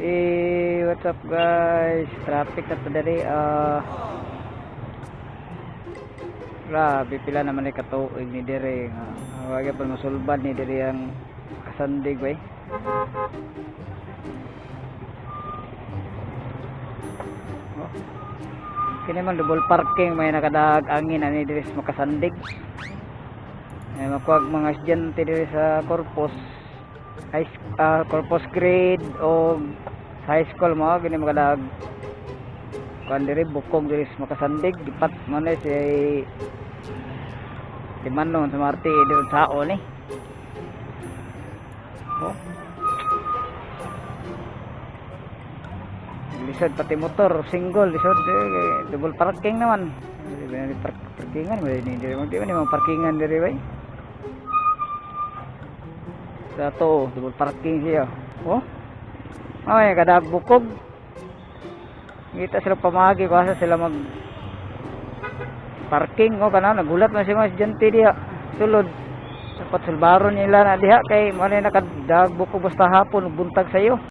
What's up guys? Traffic na to dali. Grabe pila naman ni katuig ni dire. Wag pa masulbad ni dire ang kasandig bay. Kini man double parking, may nakadag angin ani dire sa makasandig. Ay makuwag mga estudyante dire sa Corpus Corpus grade o high school mo gini makadag kuan dire bukog dire sa makasandig dipat man si di manon sa Marte dire sao ni. Oh. Lisod pati motor single lisod double parking naman. Parkingan di man parkingan dire bay. Dato double parking siya. Oh. Ay kada bukog. Kita sila pamagi kasi sila mag parking o kana nagulat man si mga estudyante diha. Sulod dapat sulbaron nila na diha kay mo na nakadag bukog basta hapon buntag sayo.